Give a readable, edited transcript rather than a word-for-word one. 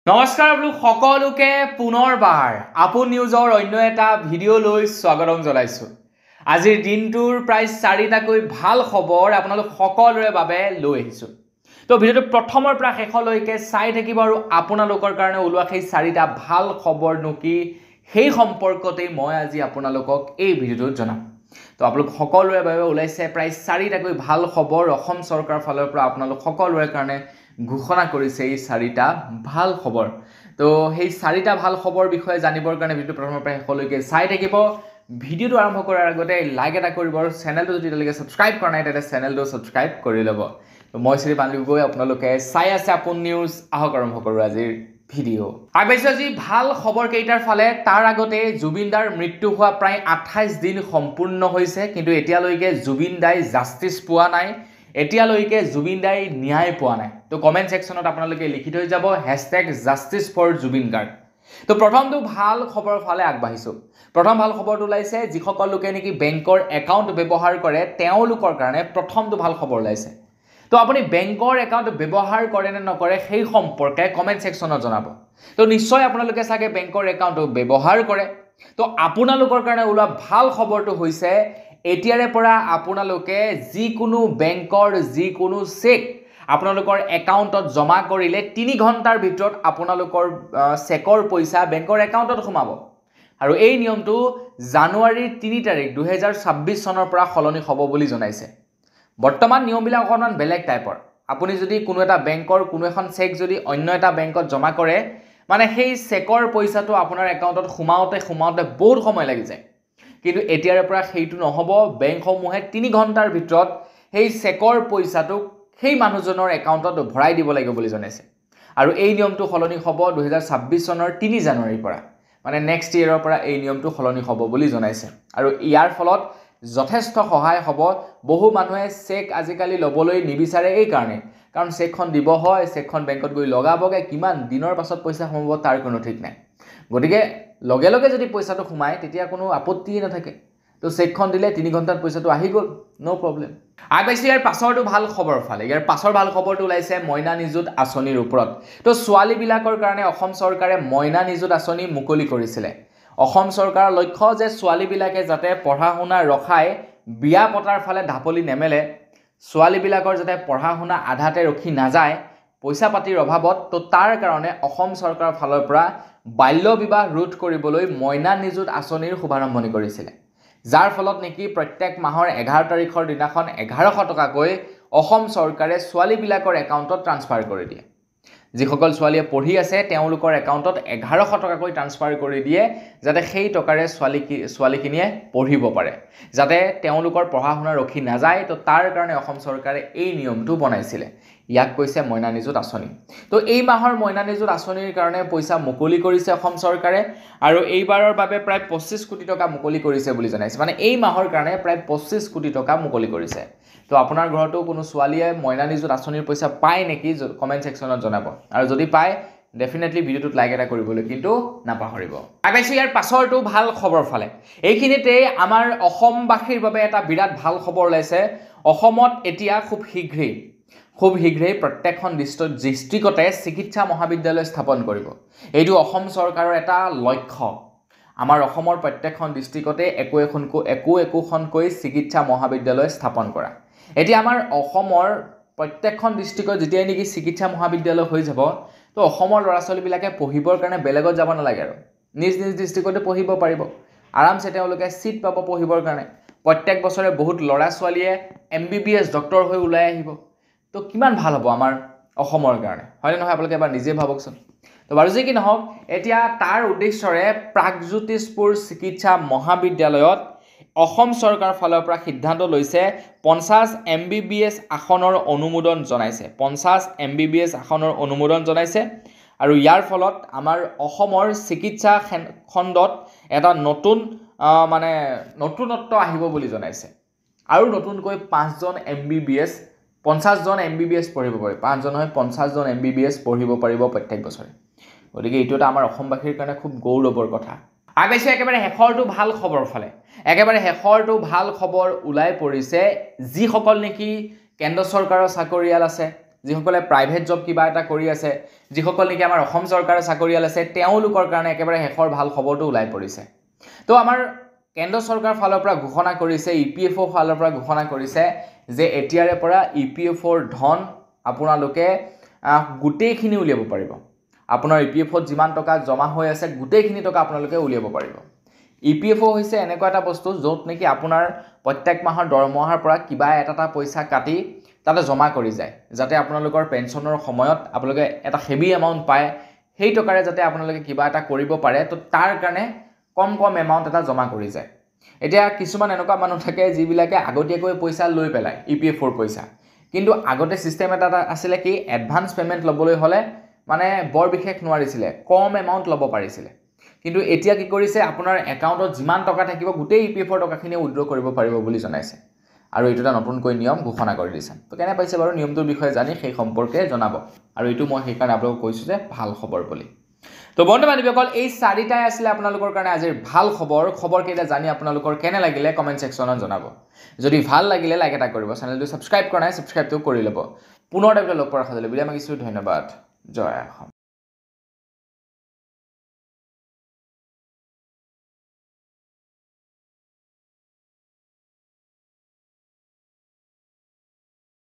নমস্কাৰ আপোনালোক সকলোকে পুনৰবাৰ আপোন নিউজৰ অন্য এটা ভিডিঅ' লৈ স্বাগতম জনাইছো। আজিৰ দিনটোৰ প্ৰায় 4টাকৈ ভাল খবৰ আপোনালোক সকলোৰে বাবে লৈ আহিছো। তো ভিডিঅ'টো প্ৰথমৰ পৰা শেষলৈকে চাই থাকিব আৰু আপোনালোকৰ কাৰণে ওলোৱা সেই 4টা ভাল খবৰনো কি সেই সম্পৰ্কতেই মই আজি আপোনালোকক এই ভিডিঅ'টোত জনাম। তো আপোনালোক সকলোৰে বাবে ওলাইছে প্ৰায় 4টাকৈ ভাল খবৰ অসম চৰকাৰৰ ফালৰ পৰা আপোনালোক সকলোৰে কাৰণে ঘোষণা কৰিছে এই 4টা ভাল খবৰ। তো সেই 4টা ভাল খবৰ বিষয়ে জানিবৰ কাৰণে ভিডিঅ'টো প্ৰথমৰ পৰা শেষলৈকে চাই থাকিব। ভিডিঅ'টো আৰম্ভ কৰাৰ আগতে লাইক এটা কৰিব আৰু চেনেলটো যদি এতিয়ালৈকে ছাবস্ক্ৰাইব কৰা নাই তেন্তে চেনেলটো ছাবস্ক্ৰাইব কৰি ল'ব। তো মই শ্ৰী বান্ধি গৈ আপোনালোকে চাই আছে আপোন নিউজ। আহক আৰম্ভ কৰোঁ আজিৰ ভিডিঅ'। আগবাইছোঁ আজি ভাল খবৰ কেইটাৰ ফালে। তাৰ আগতে জুবিন দাৰ মৃত্যু হোৱা প্ৰায় 28 দিন সম্পূৰ্ণ হৈছে, কিন্তু এতিয়ালৈকে জুবিন দাই জাষ্টিছ পোৱা নাই। এতিয়ালৈকে জুবিন দাই ন্যায় পোৱা নাই। তো কমেণ্ট ছেকশ্যনত আপোনালোকে লিখি থৈ যাব #JusticeForJubin Garg। তো প্ৰথমটো ভাল খবৰৰ ফালে আগবাঢ়িছোঁ। প্ৰথম ভাল খবৰটো ওলাইছে যিসকল লোকে নেকি বেংকৰ একাউণ্ট ব্যৱহাৰ কৰে তেওঁলোকৰ কাৰণে প্ৰথমটো ভাল খবৰ ওলাইছে। তো আপুনি বেংকৰ একাউণ্ট ব্যৱহাৰ কৰে নে নকৰে সেই সম্পৰ্কে কমেণ্ট ছেকশ্যনত জনাব। তো নিশ্চয় আপোনালোকে চাগে বেংকৰ একাউণ্ট ব্যৱহাৰ কৰে। তো আপোনালোকৰ কাৰণে ওলোৱা ভাল খবৰটো হৈছে এতিয়াৰে পৰা আপোনালোকে যিকোনো বেংকৰ যিকোনো চেক আপোনালোকৰ একাউণ্টত জমা কৰিলে 3 ঘণ্টাৰ ভিতৰত আপোনালোকৰ চেকৰ পইচা বেংকৰ একাউণ্টত সোমাব। আৰু এই নিয়মটো জানুৱাৰীৰ 3 তাৰিখ 2026 চনৰ পৰা সলনি হ'ব বুলি জনাইছে। বৰ্তমান নিয়মবিলাক অকণমান বেলেগ টাইপৰ। আপুনি যদি কোনো এটা বেংকৰ কোনো এখন চেক যদি অন্য এটা বেংকত জমা কৰে, মানে সেই চেকৰ পইচাটো আপোনাৰ একাউণ্টত সোমাওঁতে বহুত সময় লাগি যায়। কিন্তু এতিয়াৰে পৰা সেইটো নহ'ব। বেংকসমূহে 3 ঘণ্টাৰ ভিতৰত সেই চেকৰ পইচাটো সেই মানুহজনৰ একাউণ্টত ভৰাই দিব লাগিব বুলি জনাইছে। আৰু এই নিয়মটো সলনি হ'ব 2026 চনৰ 3 জানুৱাৰীৰ পৰা, মানে নেক্সট ইয়েৰৰ পৰা এই নিয়মটো সলনি হ'ব বুলি জনাইছে। আৰু ইয়াৰ ফলত যথেষ্ট সহায় হ'ব। বহু মানুহে চেক আজিকালি ল'বলৈ নিবিচাৰে এই কাৰণে, কাৰণ চেকখন দিব হয়, চেকখন বেংকত গৈ লগাবগৈ, কিমান দিনৰ পাছত পইচা সোমাব তাৰ কোনো ঠিক নাই। গতিকে লগে লগে যদি পইচাটো সোমায় তেতিয়া কোনো আপত্তিয়ে নাথাকে। তো চেকখন দিলে 3 ঘণ্টাত পইচাটো আহি গ'ল, ন' প্ৰব্লেম। আগবাইছোঁ ইয়াৰ পাছৰটো ভাল খবৰৰ ফালে। ইয়াৰ পাছৰ ভাল খবৰটো ওলাইছে মইনা নিযুত আঁচনিৰ ওপৰত। তো ছোৱালীবিলাকৰ কাৰণে অসম চৰকাৰে মইনা নিযুত আঁচনি মুকলি কৰিছিলে। অসম চৰকাৰৰ লক্ষ্য যে ছোৱালীবিলাকে যাতে পঢ়া শুনা ৰখাই বিয়া পতাৰ ফালে ঢাপলি নেমেলে, ছোৱালীবিলাকৰ যাতে পঢ়া শুনা আধাতে ৰখি নাযায় পইচা পাতিৰ অভাৱত। তো তাৰ কাৰণে অসম চৰকাৰৰ ফালৰ পৰা বাল্য বিবাহ ৰোধ কৰিবলৈ মইনা নিযুত আঁচনিৰ শুভাৰম্ভণি কৰিছিলে, যাৰ ফলত নেকি প্ৰত্যেক মাহৰ 11 তাৰিখৰ দিনাখন 1100 টকাকৈ অসম চৰকাৰে ছোৱালীবিলাকৰ একাউণ্টত ট্ৰান্সফাৰ কৰি দিয়ে। যিসকল ছোৱালীয়ে পঢ়ি আছে তেওঁলোকৰ একাউণ্টত 1100 টকাকৈ ট্ৰান্সফাৰ কৰি দিয়ে, যাতে সেই টকাৰে ছোৱালীখিনিয়ে পঢ়িব পাৰে, যাতে তেওঁলোকৰ পঢ়া শুনা ৰখি নাযায়। তো তাৰ কাৰণে অসম চৰকাৰে এই নিয়মটো বনাইছিলে। ইয়াক কৈছে মইনা নিযুত আঁচনি। তো এই মাহৰ মইনা নিযুত আঁচনিৰ কাৰণে পইচা মুকলি কৰিছে অসম চৰকাৰে, আৰু এইবাৰৰ বাবে প্ৰায় 25 কোটি টকা মুকলি কৰিছে বুলি জনাইছে। মানে এই মাহৰ কাৰণে প্ৰায় 25 কোটি টকা মুকলি কৰিছে। তো আপোনাৰ ঘৰতো কোনো ছোৱালীয়ে মইনা নিযুত আঁচনিৰ পইচা পায় নেকি কমেণ্ট ছেকশ্যনত জনাব। আৰু যদি পায় ডেফিনেটলি ভিডিঅ'টোত লাইক এটা কৰিবলৈ কিন্তু নাপাহৰিব। আগবাইছোঁ ইয়াৰ পাছৰটো ভাল খবৰ ফালে। এইখিনিতেই আমাৰ অসমবাসীৰ বাবে এটা বিৰাট ভাল খবৰ ওলাইছে। অসমত এতিয়া খুব শীঘ্ৰেই প্ৰত্যেকখন ডিষ্ট্ৰিক্টতে চিকিৎসা মহাবিদ্যালয় স্থাপন কৰিব। এইটো অসম চৰকাৰৰ এটা লক্ষ্য। আমাৰ অসমৰ প্ৰত্যেকখন ডিষ্ট্ৰিক্টতে একোখনকৈ চিকিৎসা মহাবিদ্যালয় স্থাপন কৰা। এতিয়া আমাৰ অসমৰ প্ৰত্যেকখন ডিষ্ট্ৰিক্টত যেতিয়াই নেকি চিকিৎসা মহাবিদ্যালয় হৈ যাব, তো অসমৰ ল'ৰা ছোৱালীবিলাকে পঢ়িবৰ কাৰণে বেলেগত যাব নালাগে আৰু নিজ ডিষ্ট্ৰিক্টতে পঢ়িব পাৰিব। আৰামছে তেওঁলোকে ছিট পাব পঢ়িবৰ কাৰণে। প্ৰত্যেক বছৰে বহুত ল'ৰা ছোৱালীয়ে MBBS ডক্টৰ হৈ ওলাই আহিব। তো কিমান ভাল হ'ব আমাৰ অসমৰ কাৰণে, হয়নে নহয়? আপোনালোকে এবাৰ নিজে ভাবকচোন। তো বাৰু যি কি নহওক, এতিয়া তাৰ উদ্দেশ্যৰে প্ৰাগজ্যোতিষপুৰ চিকিৎসা মহাবিদ্যালয়ত অসম চৰকাৰৰ ফালৰ পৰা সিদ্ধান্ত লৈছে 50 MBBS আসনৰ অনুমোদন জনাইছে। 50 MBBS আসনৰ অনুমোদন জনাইছে। আৰু ইয়াৰ ফলত আমাৰ অসমৰ চিকিৎসা খণ্ডত এটা নতুনত্ব আহিব বুলি জনাইছে। আৰু নতুনকৈ 5জন MBBS 50জন MBBS পঢ়িব পাৰিব। 5জন নহয় 50জন MBBS পঢ়িব পাৰিব প্ৰত্যেক বছৰে। গতিকে এইটো এটা আমাৰ অসমবাসীৰ কাৰণে খুব গৌৰৱৰ কথা। আগবাইছোঁ একেবাৰে শেষৰটো ভাল খবৰ ফালে। একেবাৰে শেষৰটো ভাল খবৰ ওলাই পৰিছে যিসকল নেকি কেন্দ্ৰ চৰকাৰৰ চাকৰিয়াল আছে, যিসকলে প্ৰাইভেট জব কিবা এটা কৰি আছে, যিসকল নেকি আমাৰ অসম চৰকাৰৰ চাকৰিয়াল আছে, তেওঁলোকৰ কাৰণে একেবাৰে শেষৰ ভাল খবৰটো ওলাই পৰিছে। তো আমাৰ কেন্দ্ৰ চৰকাৰ ফালৰ পৰা ঘোষণা কৰিছে, EPFO ফালৰ পৰা ঘোষণা কৰিছে যে এতিয়াৰে পৰা EPFOৰ ধন আপোনালোকে গোটেইখিনি উলিয়াব পাৰিব। আপোনাৰ EPFOত যিমান টকা জমা হৈ আছে গোটেইখিনি টকা আপোনালোকে উলিয়াব পাৰিব। EPFO হৈছে এনেকুৱা এটা বস্তু য'ত নেকি আপোনাৰ প্ৰত্যেক মাহৰ দৰমহাৰ পৰা কিবা এটা পইচা কাটি তাতে জমা কৰি যায়, যাতে আপোনালোকৰ পেঞ্চনৰ সময়ত আপোনালোকে এটা হেভি এমাউণ্ট পায়, সেই টকাৰে যাতে আপোনালোকে কিবা এটা কৰিব পাৰে। তো তাৰ কাৰণে কম এমাউণ্ট এটা জমা কৰি যায়। এতিয়া কিছুমান এনেকুৱা মানুহ থাকে যিবিলাকে আগতীয়াকৈ পইচা লৈ পেলায় EPFOৰ পইচা, কিন্তু আগতে ছিষ্টেম এটা আছিলে কি এডভান্স পে'মেণ্ট ল'বলৈ হ'লে মানে বৰ বিশেষ নোৱাৰিছিলে, কম এমাউণ্ট ল'ব পাৰিছিলে। কিন্তু এতিয়া কি কৰিছে, আপোনাৰ একাউণ্টত যিমান টকা থাকিব গোটেই EPFOৰ টকাখিনি উইথড্ৰ কৰিব পাৰিব বুলি জনাইছে, আৰু এইটো এটা নতুনকৈ নিয়ম ঘোষণা কৰি দিছে। তো কেনে পাইছে বাৰু নিয়মটোৰ বিষয়ে জানি সেই সম্পৰ্কে জনাব, আৰু এইটো মই সেইকাৰণে আপোনালোকক কৈছোঁ যে ভাল খবৰ বুলি। তো বন্ধু বান্ধৱীসকল, এই 4টাই আছিলে আপোনালোকৰ কাৰণে আজিৰ ভাল খবৰকেইটা জানি আপোনালোকৰ কেনে লাগিলে কমেণ্ট ছেকশ্যনত জনাব। যদি ভাল লাগিলে লাইক এটা কৰিব, চেনেলটো ছাবস্ক্ৰাইব কৰা নাই ছাবস্ক্ৰাইবটো কৰি ল'ব। পুনৰ লগ পোৱাৰ আশা থাকিলে বিদায় মাগিছোঁ। ধন্যবাদ। জয় অসম।